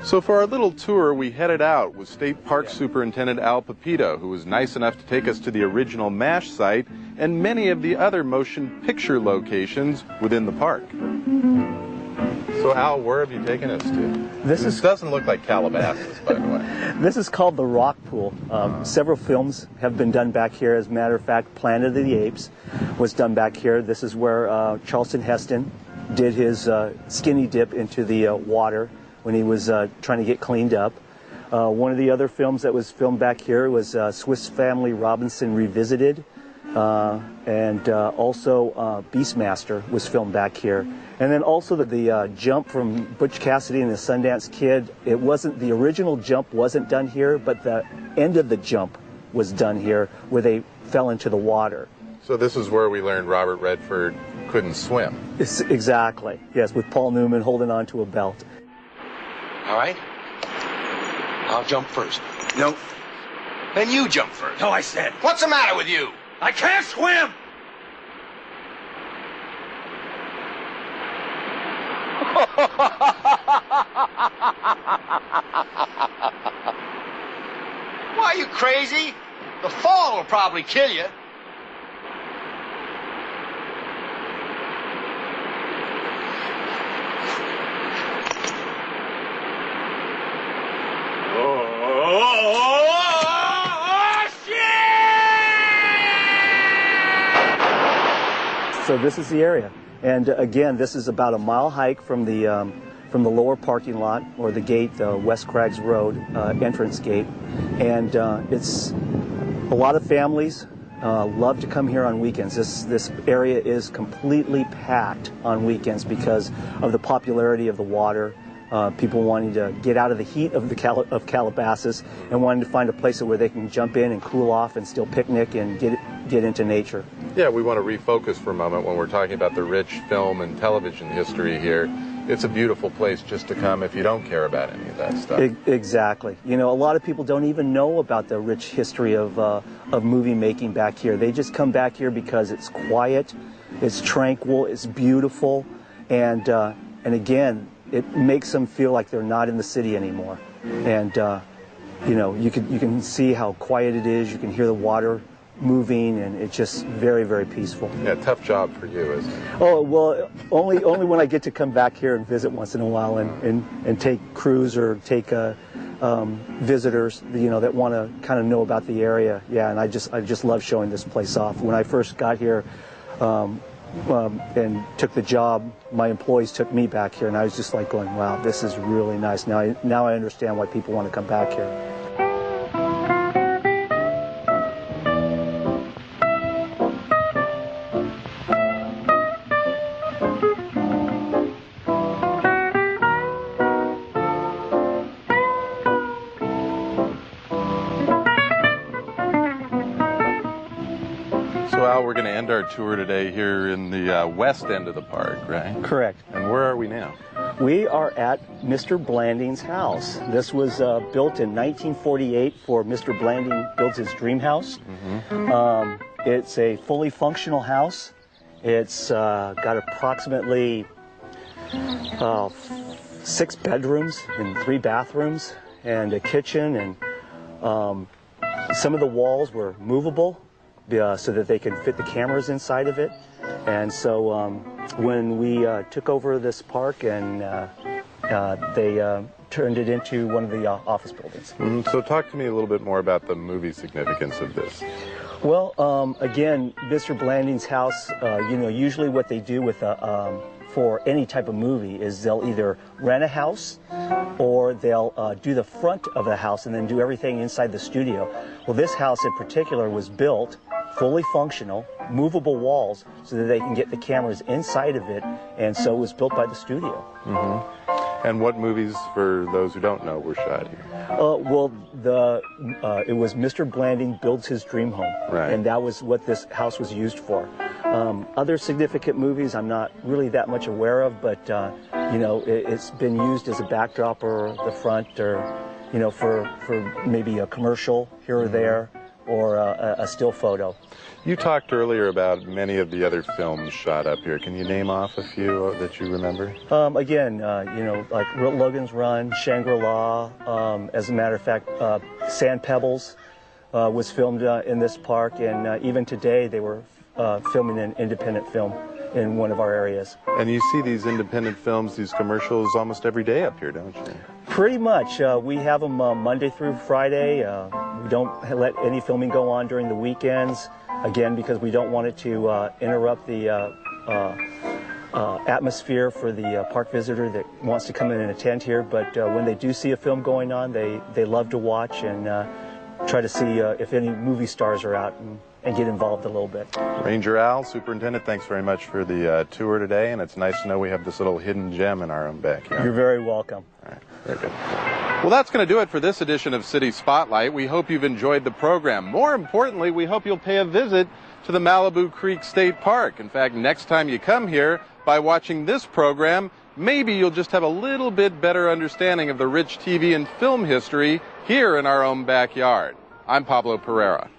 So for our little tour, we headed out with State Park Superintendent Al Pepito, who was nice enough to take us to the original MASH site and many of the other motion picture locations within the park. So Al, where have you taken us to? This doesn't look like Calabasas, by the way. This is called the Rock Pool. Several films have been done back here. As a matter of fact, Planet of the Apes was done back here. This is where Charlton Heston did his skinny dip into the water when he was trying to get cleaned up. One of the other films that was filmed back here was Swiss Family Robinson Revisited, and also Beastmaster was filmed back here. And then also the jump from Butch Cassidy and the Sundance Kid, it wasn't, the original jump wasn't done here, but the end of the jump was done here where they fell into the water. So this is where we learned Robert Redford couldn't swim. Exactly, yes, with Paul Newman holding on to a belt. All right. I'll jump first. No. Then you jump first. No, I said. What's the matter with you? I can't swim! Why, are you crazy? The fall will probably kill you. So this is the area, and again, this is about a mile hike from the lower parking lot or the gate, the West Craggs Road entrance gate, and it's a lot of families love to come here on weekends. This area is completely packed on weekends because of the popularity of the water. People wanting to get out of the heat of Calabasas and wanting to find a place where they can jump in and cool off and still picnic and get into nature. Yeah, we want to refocus for a moment when we're talking about the rich film and television history here. It's a beautiful place just to come if you don't care about any of that stuff. Exactly. You know, a lot of people don't even know about the rich history of movie making back here. They just come back here because it's quiet, it's tranquil, it's beautiful, and again, it makes them feel like they're not in the city anymore. And you know, you can see how quiet it is. You can hear the water moving, and it's just very, very peaceful. Yeah, tough job for you, isn't it? Oh, well, only when I get to come back here and visit once in a while and take crews or take visitors, you know, that want to kind of know about the area. Yeah, and I just love showing this place off. When I first got here and took the job, my employees took me back here, and I was just like going, wow, this is really nice. Now I understand why people want to come back here. We're going to end our tour today here in the west end of the park, right? Correct. And where are we now? We are at Mr. Blanding's house. This was built in 1948 for Mr. Blanding builds his dream house. Mm-hmm. It's a fully functional house. It's got approximately 6 bedrooms and 3 bathrooms and a kitchen, and some of the walls were movable so that they can fit the cameras inside of it. And so when we took over this park, and they turned it into one of the office buildings. Mm-hmm. So talk to me a little bit more about the movie significance of this. Well, again, Mr. Blanding's house, you know, usually what they do with for any type of movie is they'll either rent a house or they'll do the front of the house and then do everything inside the studio. Well, this house in particular was built fully functional, movable walls, so that they can get the cameras inside of it, and so it was built by the studio. Mm-hmm. And what movies, for those who don't know, were shot here? Well, it was Mr. Blanding Builds His Dream Home, right, and that was what this house was used for. Other significant movies I'm not really that much aware of, but you know, it's been used as a backdrop or the front, or you know, for maybe a commercial here or there. or a still photo. You talked earlier about many of the other films shot up here. Can you name off a few that you remember? Again, like Logan's Run, Shangri-La. As a matter of fact, Sand Pebbles was filmed in this park, and even today they were filming an independent film in one of our areas. And you see these independent films, these commercials, almost every day up here, don't you? Pretty much. We have them Monday through Friday. We don't let any filming go on during the weekends, again, because we don't want it to interrupt the atmosphere for the park visitor that wants to come in and attend here. But when they do see a film going on, they love to watch and try to see if any movie stars are out and get involved a little bit. Ranger Al, Superintendent, thanks very much for the tour today, and it's nice to know we have this little hidden gem in our own backyard. You're very welcome. All right, very good. Well, that's going to do it for this edition of City Spotlight. We hope you've enjoyed the program. More importantly, we hope you'll pay a visit to the Malibu Creek State Park. In fact, next time you come here, by watching this program, maybe you'll just have a little bit better understanding of the rich TV and film history here in our own backyard. I'm Pablo Pereira.